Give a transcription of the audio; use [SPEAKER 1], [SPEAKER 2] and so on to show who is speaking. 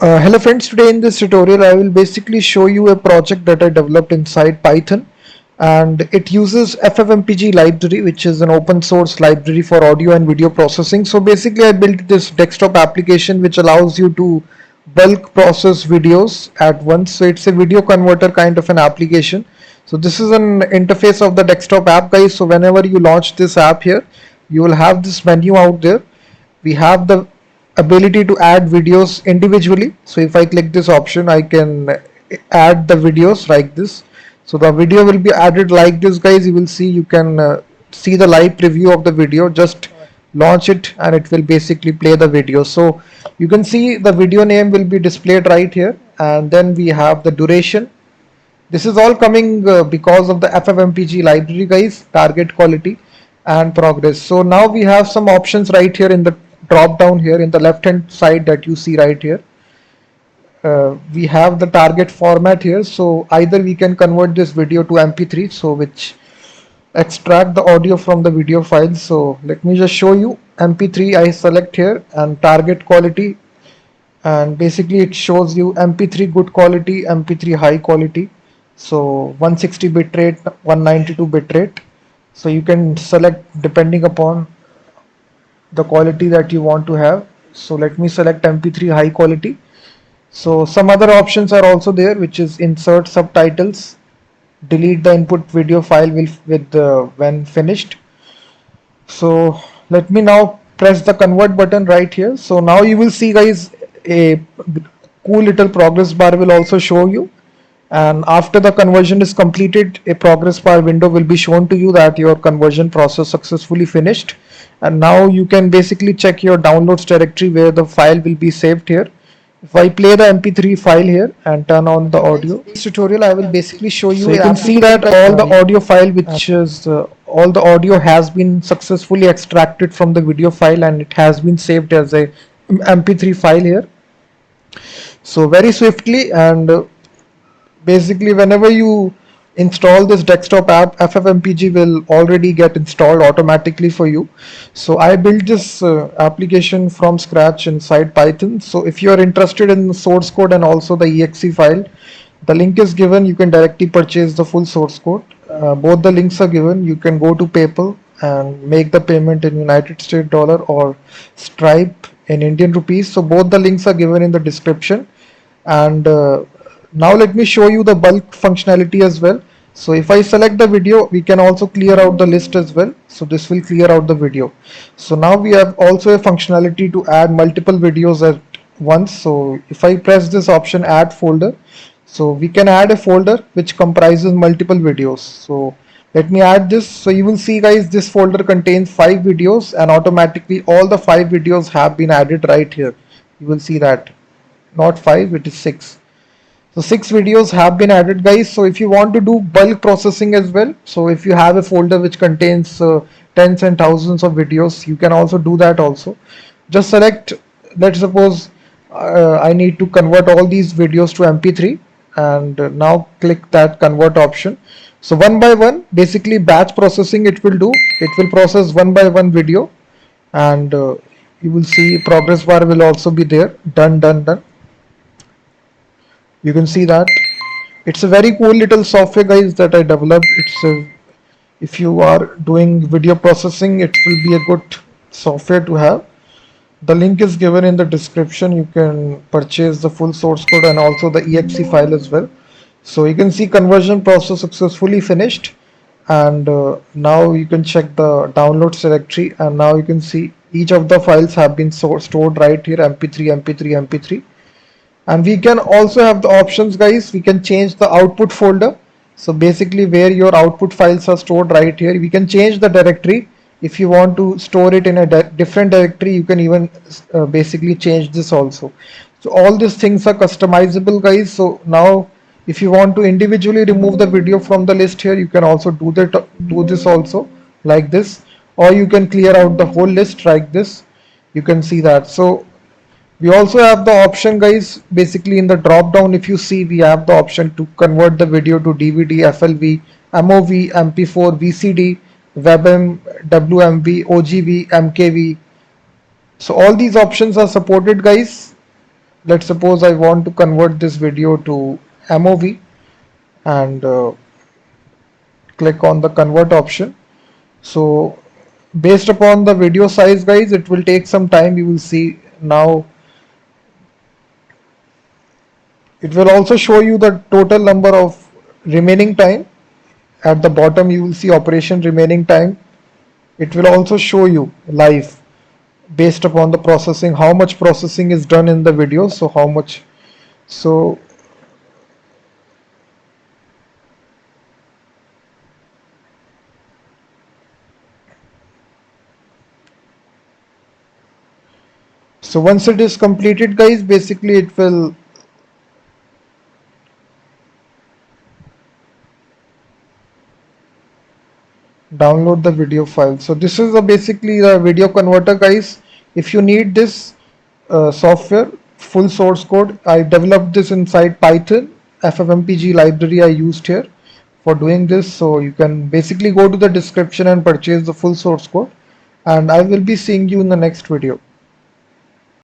[SPEAKER 1] Hello friends, today in this tutorial I will basically show you a project that I developed inside Python, and it uses FFMPEG library, which is an open source library for audio and video processing. So basically I built this desktop application which allows you to bulk process videos at once. So it's a video converter kind of an application. So this is an interface of the desktop app, guys. So whenever you launch this app here, you will have this menu out there. We have the ability to add videos individually. So if I click this option, I can add the videos like this. So the video will be added like this, guys. You will see, you can see the live preview of the video. Just launch it and it will basically play the video. So you can see the video name will be displayed right here, and then we have the duration. This is all coming because of the FFmpeg library, guys, target, quality and progress. So now we have some options right here in the drop down here in the left hand side that you see right here. We have the target format here. So either we can convert this video to MP3, so which extract the audio from the video file. So let me just show you. MP3 I select here, and target quality, and basically it shows you MP3 good quality, MP3 high quality. So 160 bitrate, 192 bitrate. So you can select depending upon the quality that you want to have. So let me select MP3 high quality. So some other options are also there, which is insert subtitles, delete the input video file when finished. So let me now press the convert button right here. So now you will see, guys, a cool little progress bar will also show you, and after the conversion is completed, a progress bar window will be shown to you that your conversion process successfully finished. And now you can basically check your downloads directory where the file will be saved here. If I play the MP3 file here and turn on the audio, in this tutorial I will basically show you. So you can see that all the audio file, which is all the audio has been successfully extracted from the video file, and it has been saved as a MP3 file here. So very swiftly, and basically whenever you install this desktop app, FFmpeg will already get installed automatically for you. So I built this application from scratch inside Python. So if you are interested in the source code and also the exe file, the link is given. You can directly purchase the full source code. Both the links are given. You can go to PayPal and make the payment in United States dollar or Stripe in Indian rupees. So both the links are given in the description. And now let me show you the bulk functionality as well. So if I select the video, we can also clear out the list as well. So this will clear out the video. So now we have also a functionality to add multiple videos at once. So if I press this option, add folder, so we can add a folder which comprises multiple videos. So let me add this. So you will see, guys, this folder contains 5 videos, and automatically all the 5 videos have been added right here. You will see that not 5, it is 6. So 6 videos have been added, guys. So if you want to do bulk processing as well, so if you have a folder which contains tens and thousands of videos, you can also do that also. Just select, let's suppose I need to convert all these videos to MP3, and now click that convert option. So one by one, basically batch processing it will do. It will process one by one video, and you will see progress bar will also be there. Done, done, done. You can see that it's a very cool little software, guys, that I developed. If you are doing video processing, it will be a good software to have. The link is given in the description. You can purchase the full source code and also the exe file as well. So you can see conversion process successfully finished, and now you can check the downloads directory, and now you can see each of the files have been stored right here, MP3, MP3, MP3. And we can also have the options, guys. We can change the output folder. So basically where your output files are stored right here, we can change the directory. If you want to store it in a different directory, you can even basically change this also. So all these things are customizable, guys. So now if you want to individually remove the video from the list here, you can also do this also like this, or you can clear out the whole list like this. You can see that. So we also have the option, guys, basically in the drop down, if you see, we have the option to convert the video to DVD, FLV, MOV, MP4, VCD, WebM, WMV, OGV, MKV. So all these options are supported, guys. let's suppose I want to convert this video to MOV, and click on the convert option. So based upon the video size, guys, it will take some time. You will see now. It will also show you the total number of remaining time. At the bottom you will see operation remaining time. It will also show you live based upon the processing, how much processing is done in the video. So how much, so once it is completed, guys, basically it will download the video file. So this is basically the video converter, guys. If you need this software, full source code, I developed this inside Python. FFmpeg library I used here for doing this. So you can basically go to the description and purchase the full source code, and I will be seeing you in the next video.